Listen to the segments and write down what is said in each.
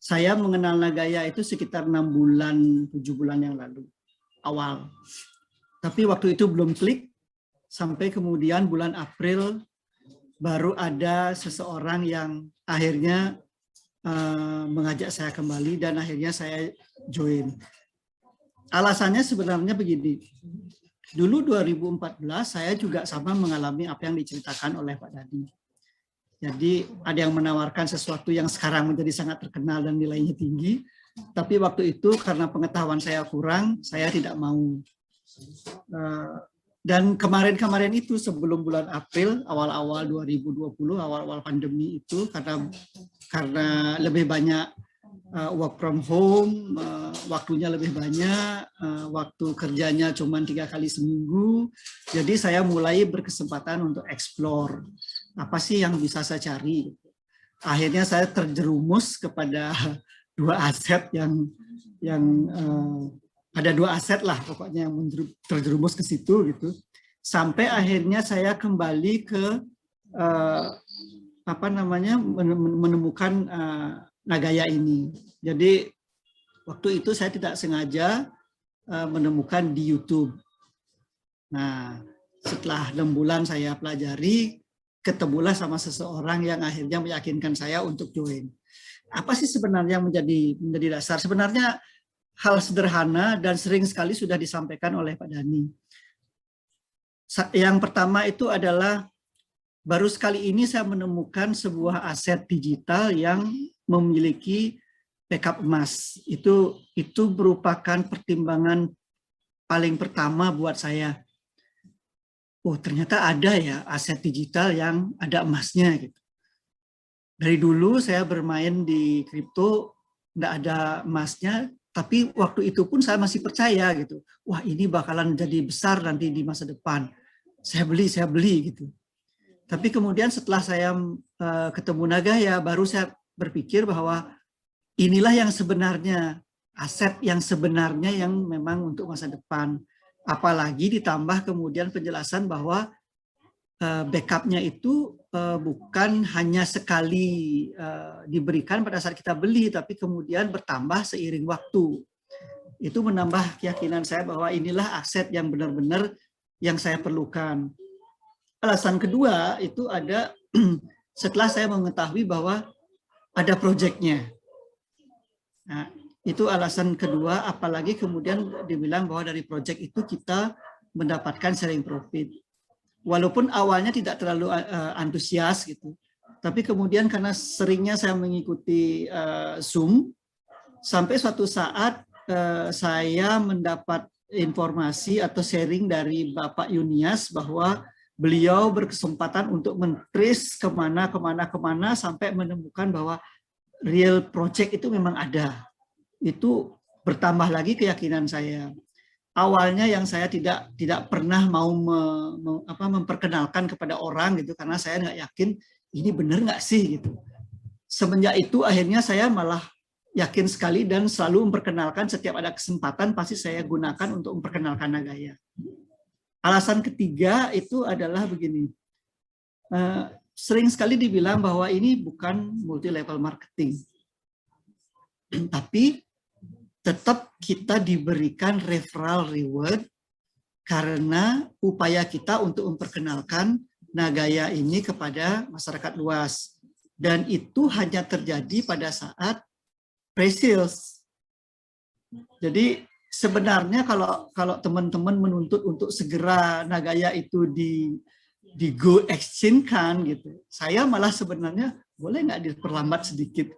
Saya mengenal Nagaya itu sekitar 6 bulan, 7 bulan yang lalu, awal. Tapi waktu itu belum klik, sampai kemudian bulan April baru ada seseorang yang akhirnya mengajak saya kembali dan akhirnya saya join. Alasannya sebenarnya begini. Dulu 2014 saya juga sama mengalami apa yang diceritakan oleh Pak Dadi. Jadi ada yang menawarkan sesuatu yang sekarang menjadi sangat terkenal dan nilainya tinggi, tapi waktu itu karena pengetahuan saya kurang, saya tidak mau. Dan kemarin-kamarin itu sebelum bulan April, awal-awal 2020, awal-awal pandemi itu, karena lebih banyak work from home, waktunya lebih banyak, waktu kerjanya cuma 3 kali seminggu, jadi saya mulai berkesempatan untuk explore apa sih yang bisa saya cari. Akhirnya saya terjerumus kepada 2 aset yang ada 2 aset lah pokoknya yang terjerumus ke situ gitu. Sampai akhirnya saya kembali ke menemukan Nagaya ini. Jadi waktu itu saya tidak sengaja menemukan di YouTube. Nah, setelah 6 bulan saya pelajari, ketemulah sama seseorang yang akhirnya meyakinkan saya untuk join. Apa sih sebenarnya yang menjadi dasar? Sebenarnya hal sederhana dan sering sekali sudah disampaikan oleh Pak Dhani. Yang pertama itu adalah baru sekali ini saya menemukan sebuah aset digital yang memiliki backup emas. Itu merupakan pertimbangan paling pertama buat saya. Oh, ternyata ada ya aset digital yang ada emasnya gitu. Dari dulu saya bermain di kripto nggak ada emasnya, tapi waktu itu pun saya masih percaya gitu. Wah, ini bakalan jadi besar nanti di masa depan. Saya beli gitu. Tapi kemudian setelah saya ketemu Nagaya, baru saya berpikir bahwa inilah yang sebenarnya, aset yang sebenarnya yang memang untuk masa depan. Apalagi ditambah kemudian penjelasan bahwa backupnya itu bukan hanya sekali diberikan pada saat kita beli, tapi kemudian bertambah seiring waktu. Itu menambah keyakinan saya bahwa inilah aset yang benar-benar yang saya perlukan. Alasan kedua itu ada setelah saya mengetahui bahwa ada proyeknya. Nah, itu alasan kedua, apalagi kemudian dibilang bahwa dari proyek itu kita mendapatkan sharing profit. Walaupun awalnya tidak terlalu antusias gitu, tapi kemudian karena seringnya saya mengikuti Zoom, sampai suatu saat saya mendapat informasi atau sharing dari Bapak Yunias bahwa beliau berkesempatan untuk men-trace kemana sampai menemukan bahwa real project itu memang ada. Itu bertambah lagi keyakinan saya. Awalnya yang saya tidak pernah mau memperkenalkan kepada orang gitu, karena saya nggak yakin ini benar nggak sih gitu. Semenjak itu akhirnya saya malah yakin sekali dan selalu memperkenalkan, setiap ada kesempatan pasti saya gunakan untuk memperkenalkan Nagaya. Alasan ketiga itu adalah begini, sering sekali dibilang bahwa ini bukan multi level marketing, tapi tetap kita diberikan referral reward karena upaya kita untuk memperkenalkan Nagaya ini kepada masyarakat luas, dan itu hanya terjadi pada saat pre-sales. Jadi sebenarnya kalau teman-teman menuntut untuk segera Nagaya itu di go exchange kan gitu, saya malah sebenarnya boleh nggak diperlambat sedikit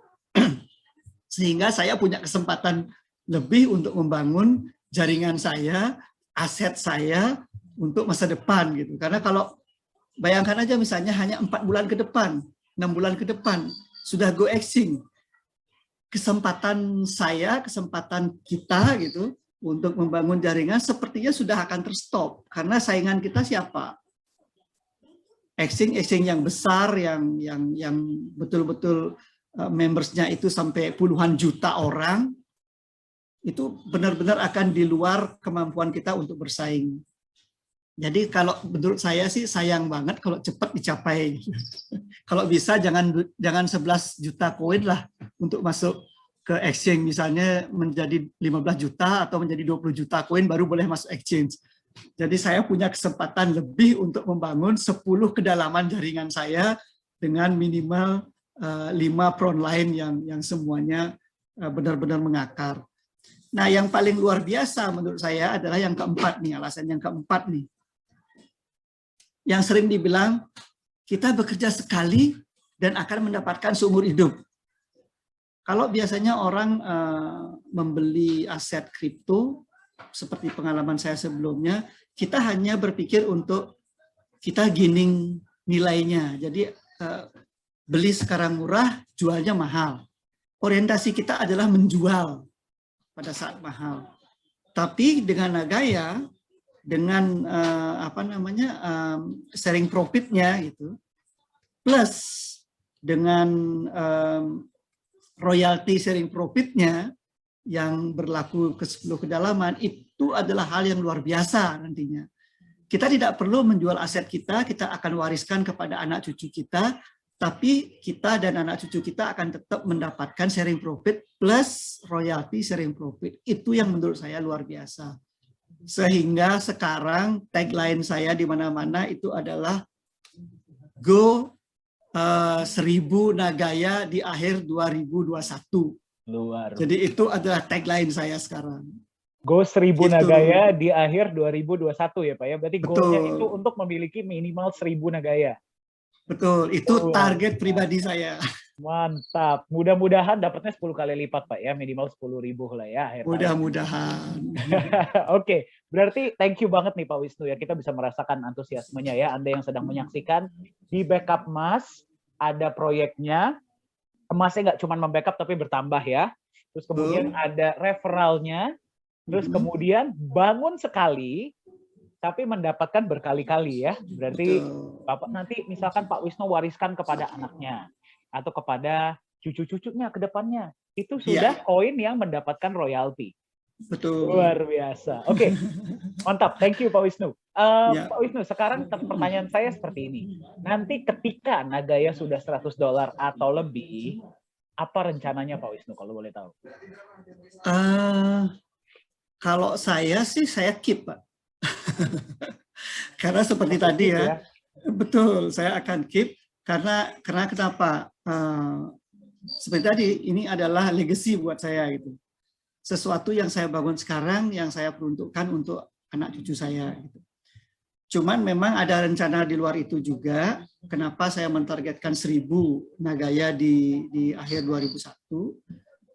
sehingga saya punya kesempatan lebih untuk membangun jaringan saya, aset saya untuk masa depan gitu. Karena kalau bayangkan aja misalnya hanya 4 bulan ke depan, 6 bulan ke depan sudah go exchange, kesempatan saya, kesempatan kita gitu untuk membangun jaringan sepertinya sudah akan terstop, karena saingan kita siapa? Exchange yang besar, yang betul-betul membersnya itu sampai puluhan juta orang, itu benar-benar akan di luar kemampuan kita untuk bersaing. Jadi kalau menurut saya sih sayang banget kalau cepat dicapai. Kalau bisa jangan 11 juta koin lah untuk masuk ke exchange, misalnya menjadi 15 juta atau menjadi 20 juta koin baru boleh masuk exchange. Jadi saya punya kesempatan lebih untuk membangun 10 kedalaman jaringan saya dengan minimal 5 front line yang semuanya benar-benar mengakar. Nah, yang paling luar biasa menurut saya adalah yang keempat nih, alasan yang keempat nih. Yang sering dibilang, kita bekerja sekali dan akan mendapatkan seumur hidup. Kalau biasanya orang membeli aset kripto, seperti pengalaman saya sebelumnya, kita hanya berpikir untuk kita gaining nilainya. Jadi beli sekarang murah, jualnya mahal. Orientasi kita adalah menjual pada saat mahal. Tapi dengan Nagaya, dengan sharing profitnya gitu, plus dengan royalty sharing profitnya yang berlaku ke 10 kedalaman, itu adalah hal yang luar biasa nantinya. Kita tidak perlu menjual aset kita, kita akan wariskan kepada anak cucu kita, tapi kita dan anak cucu kita akan tetap mendapatkan sharing profit plus royalty sharing profit. Itu yang menurut saya luar biasa. Sehingga sekarang tagline saya di mana-mana itu adalah Go 1000 Nagaya di akhir 2021. Luar. Jadi itu adalah tagline saya sekarang. Go 1000 Gitu. Nagaya di akhir 2021 ya Pak ya. Berarti goalnya Betul. itu untuk memiliki minimal 1000 Nagaya. Betul, itu target pribadi saya. Mantap. Mudah-mudahan dapatnya 10 kali lipat Pak ya, minimal 10.000 lah ya akhir tahun. Mudah-mudahan. Oke, berarti thank you banget nih Pak Wisnu ya, kita bisa merasakan antusiasmenya ya. Anda yang sedang menyaksikan di Backup Emas ada proyeknya. Emasnya nggak cuma membackup tapi bertambah ya. Terus kemudian ada referralnya. Terus kemudian bangun sekali tapi mendapatkan berkali-kali ya. Berarti Bapak nanti misalkan Pak Wisnu wariskan kepada anaknya atau kepada cucu-cucunya ke depannya. Itu sudah koin yang mendapatkan royalti. Betul. Luar biasa. Oke. Mantap. Thank you Pak Wisnu. Pak Wisnu, sekarang pertanyaan saya seperti ini. Nanti ketika Nagaya sudah $100 atau lebih, apa rencananya Pak Wisnu kalau boleh tahu? Kalau saya sih saya keep, Pak. Karena seperti tadi ya. Betul, saya akan keep karena kenapa? Seperti tadi, ini adalah legacy buat saya gitu. Sesuatu yang saya bangun sekarang yang saya peruntukkan untuk anak cucu saya gitu. Cuman memang ada rencana di luar itu juga. Kenapa saya mentargetkan 1000 Nagaya di akhir 2001?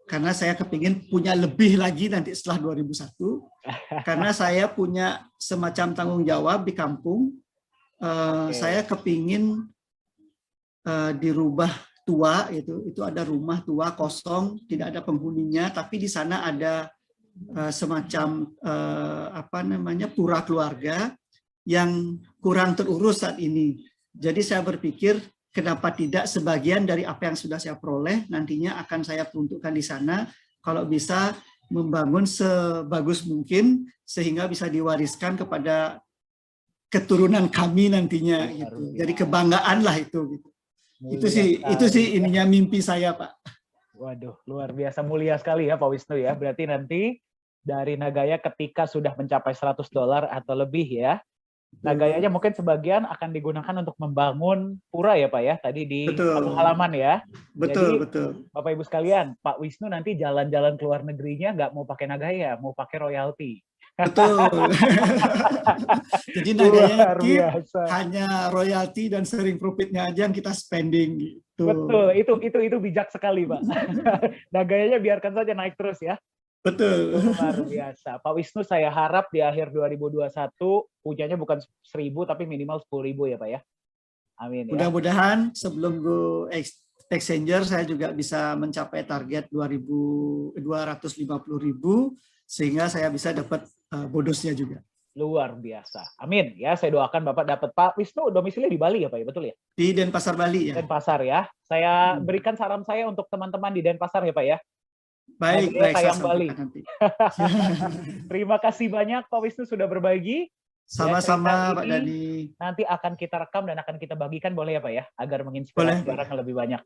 Karena saya kepingin punya lebih lagi nanti setelah 2001. Karena saya punya semacam tanggung jawab di kampung. Saya kepingin dirubah tua itu ada rumah tua kosong, tidak ada penghuninya, tapi di sana ada semacam pura keluarga yang kurang terurus saat ini. Jadi saya berpikir kenapa tidak sebagian dari apa yang sudah saya peroleh nantinya akan saya peruntukkan di sana, kalau bisa membangun sebagus mungkin sehingga bisa diwariskan kepada keturunan kami nantinya gitu. Jadi kebanggaan lah itu gitu. Itu sih ininya mimpi saya, Pak. Waduh, luar biasa, mulia sekali ya Pak Wisnu ya. Berarti nanti dari Nagaya ketika sudah mencapai $100 atau lebih ya, Nagayanya mungkin sebagian akan digunakan untuk membangun pura ya Pak ya, tadi di kampung halaman ya. Betul, jadi, betul. Bapak Ibu sekalian, Pak Wisnu nanti jalan-jalan ke luar negerinya nggak mau pakai Nagaya, mau pakai royalti. Betul. Jadi Nagaya hanya royalti dan sharing profitnya aja yang kita spending gitu. Betul, itu bijak sekali Pak. Nagayanya biarkan saja naik terus ya. Betul. Luar biasa. Pak Wisnu, saya harap di akhir 2021 punyanya bukan 1000 tapi minimal 10.000 ya Pak ya. Amin. Mudah-mudahan sebelum Go Exchanger saya juga bisa mencapai target 250.000 sehingga saya bisa dapat bonusnya juga. Luar biasa. Amin. Ya, saya doakan Bapak dapat. Pak Wisnu domisili di Bali ya Pak ya, betul ya? Di Denpasar Bali ya. Denpasar ya. Saya berikan saran saya untuk teman-teman di Denpasar ya Pak ya. Baik, sayang Bali. Nanti. Terima kasih banyak Pak Wisnu sudah berbagi. Sama-sama Pak Dani. Nanti akan kita rekam dan akan kita bagikan boleh ya Pak ya, agar menginspirasi orang lebih banyak.